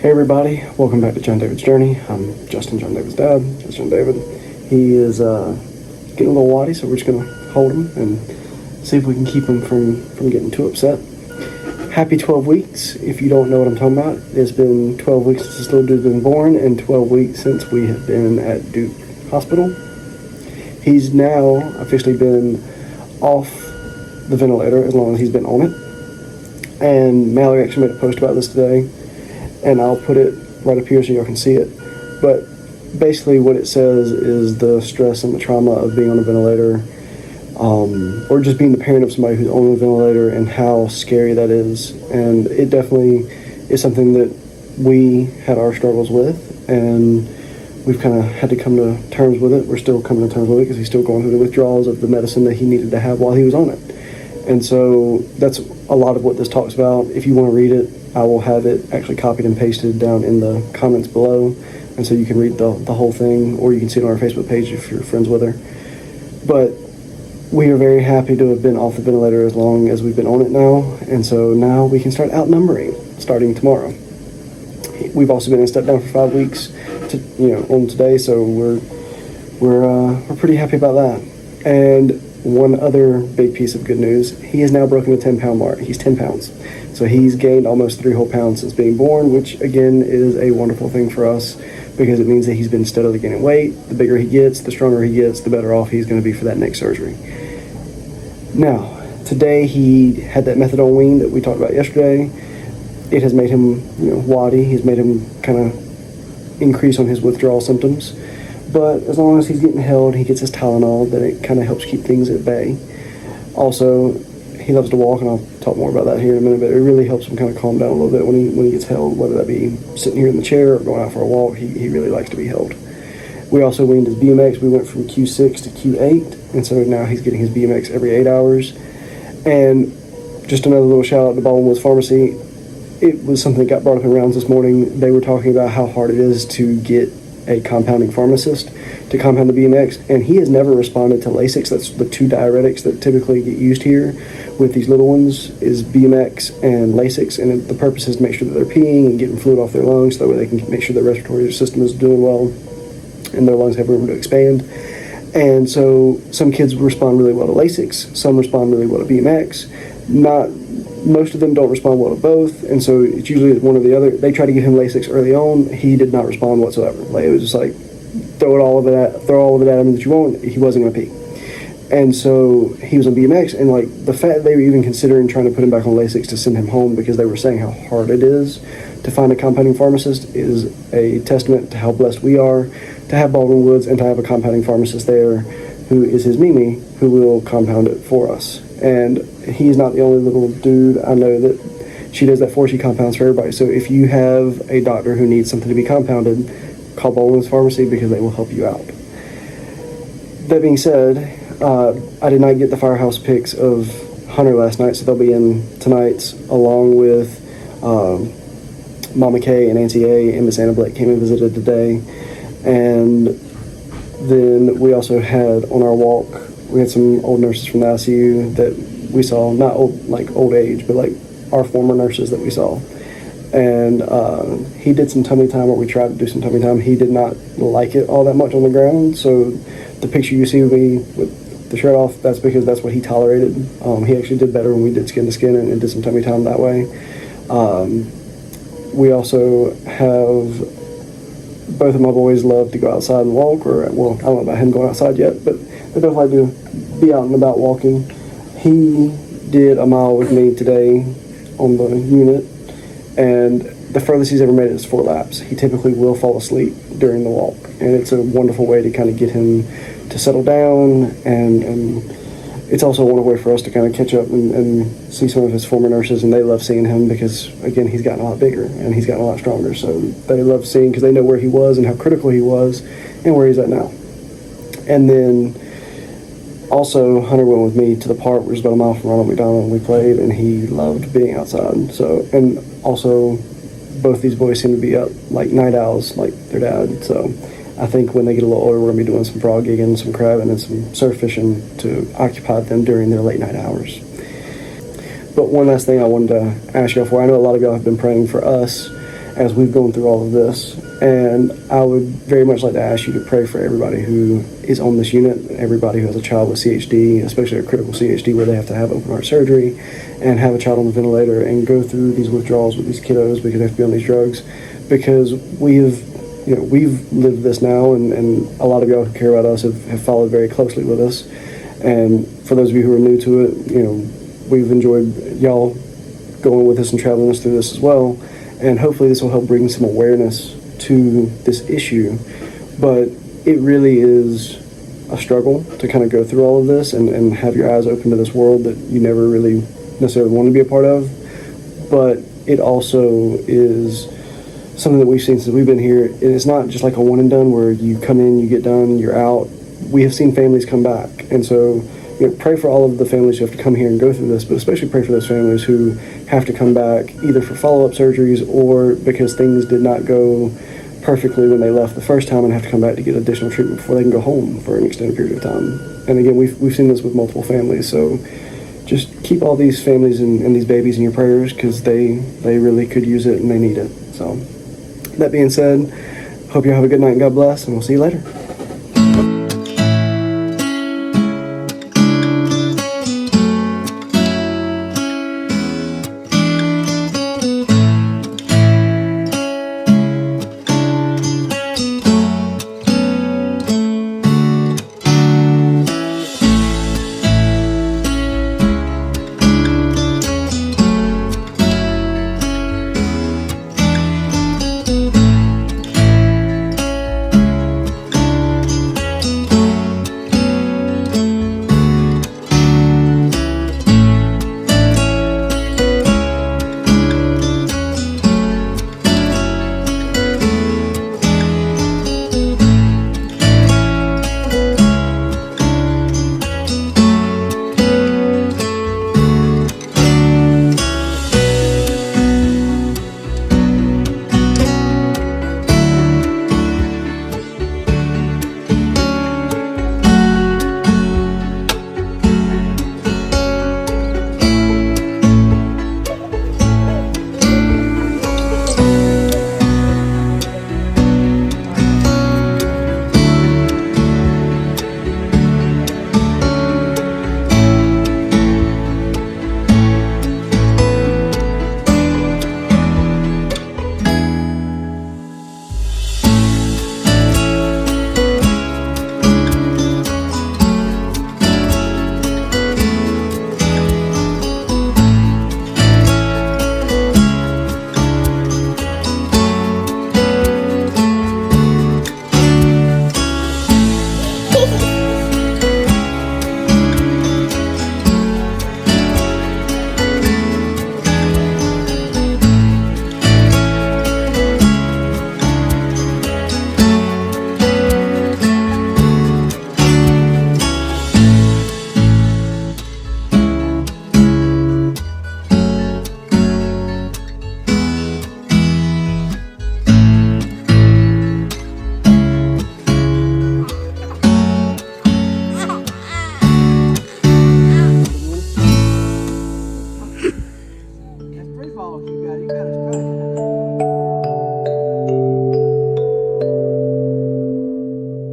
Hey everybody, welcome back to Jon David's Journey. I'm Justin, Jon David's dad. That's Jon David. He is getting a little waddy, so we're just going to hold him and see if we can keep him from getting too upset. Happy 12 weeks. If you don't know what I'm talking about, it's been 12 weeks since this little dude's been born and 12 weeks since we have been at Duke Hospital. He's now officially been off the ventilator as long as he's been on it. And Mallory actually made a post about this today, and I'll put it right up here so y'all can see it. But basically what it says is the stress and the trauma of being on a ventilator, or just being the parent of somebody who's on a ventilator, and how scary that is. And it definitely is something that we had our struggles with, and we've kind of had to come to terms with it. We're still coming to terms with it because he's still going through the withdrawals of the medicine that he needed to have while he was on it. And so that's a lot of what this talks about. If you want to read it, I will have it actually copied and pasted down in the comments below, and so you can read the whole thing, or you can see it on our Facebook page if you're friends with her. But we are very happy to have been off the ventilator as long as we've been on it now, and so now we can start outnumbering starting tomorrow. We've also been in step down for 5 weeks on today, so we're pretty happy about that. And one other big piece of good news, he has now broken the 10-pound mark. He's 10 pounds. So he's gained almost 3 whole pounds since being born, which again is a wonderful thing for us because it means that he's been steadily gaining weight. The bigger he gets, the stronger he gets, the better off he's going to be for that next surgery. Now, today he had that methadone wean that we talked about yesterday. It has made him, waddy. He's made him kind of increase on his withdrawal symptoms. But as long as he's getting held, he gets his Tylenol, then it kind of helps keep things at bay. Also, he loves to walk, and I'll talk more about that here in a minute, but it really helps him kind of calm down a little bit when he gets held, whether that be sitting here in the chair or going out for a walk. He really likes to be held. We also weaned his BMX. We went from Q6 to Q8, and so now he's getting his BMX every 8 hours. And just another little shout out to Baldwin's Pharmacy. It was something that got brought up in rounds this morning. They were talking about how hard it is to get a compounding pharmacist to compound the BMX, and he has never responded to Lasix. That's the 2 diuretics that typically get used here with these little ones, is BMX and Lasix, and the purpose is to make sure that they're peeing and getting fluid off their lungs so that way they can make sure their respiratory system is doing well and their lungs have room to expand. And so some kids respond really well to Lasix, some respond really well to BMX. Most of them don't respond well to both, and so it's usually one or the other. They tried to give him Lasix early on. He did not respond whatsoever. Like, it was just like, throw all of it at him that you want. He wasn't going to pee. And so he was on BMX, and like the fact that they were even considering trying to put him back on Lasix to send him home because they were saying how hard it is to find a compounding pharmacist is a testament to how blessed we are to have Baldwin Woods and to have a compounding pharmacist there who is his Mimi, who will compound it for us. And he's not the only little dude. I know that she does that for. She compounds for everybody. So if you have a doctor who needs something to be compounded, call Baldwin's Pharmacy because they will help you out. That being said, I did not get the firehouse pics of Hunter last night, so they'll be in tonight's, along with Mama Kay and Aunty A and Miss Anna Blake came and visited today. And then we also had on our walk, we had some old nurses from the ICU that we saw, not old age, but like our former nurses that we saw. And he did some tummy time, or we tried to do some tummy time. He did not like it all that much on the ground. So the picture you see of me with the shirt off, that's because that's what he tolerated. He actually did better when we did skin to skin and did some tummy time that way. We also have, both of my boys love to go outside and walk, or, well, I don't know about him going outside yet, but they both like to be out and about walking. He did a mile with me today on the unit, and the furthest he's ever made it is 4 laps. He typically will fall asleep during the walk, and it's a wonderful way to kind of get him to settle down, and it's also a wonderful way for us to kind of catch up and see some of his former nurses, and they love seeing him because, again, he's gotten a lot bigger and he's gotten a lot stronger, so they love seeing because they know where he was and how critical he was and where he's at now. And then also, Hunter went with me to the park, which is about a mile from Ronald McDonald, and we played, and he loved being outside. So, and also, both these boys seem to be up like night owls, like their dad. So, I think when they get a little older, we're going to be doing some frog gigging, some crabbing, and some surf fishing to occupy them during their late night hours. But one last thing I wanted to ask y'all for, I know a lot of y'all have been praying for us as we've gone through all of this. And I would very much like to ask you to pray for everybody who is on this unit, everybody who has a child with CHD, especially a critical CHD where they have to have open heart surgery and have a child on the ventilator and go through these withdrawals with these kiddos because they have to be on these drugs. Because we've lived this now, and a lot of y'all who care about us have followed very closely with us. And for those of you who are new to it, we've enjoyed y'all going with us and traveling us through this as well. And hopefully this will help bring some awareness to this issue. But it really is a struggle to kind of go through all of this and have your eyes open to this world that you never really necessarily want to be a part of. But it also is something that we've seen since we've been here. It's not just like a one and done where you come in, you get done, you're out. We have seen families come back. And so pray for all of the families who have to come here and go through this, but especially pray for those families who have to come back either for follow-up surgeries or because things did not go perfectly when they left the first time and have to come back to get additional treatment before they can go home for an extended period of time. And again, we've seen this with multiple families, so just keep all these families and these babies in your prayers because they really could use it and they need it. So that being said, hope you have a good night and God bless, and we'll see you later.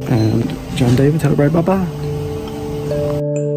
And Jon David, tell everybody bye-bye.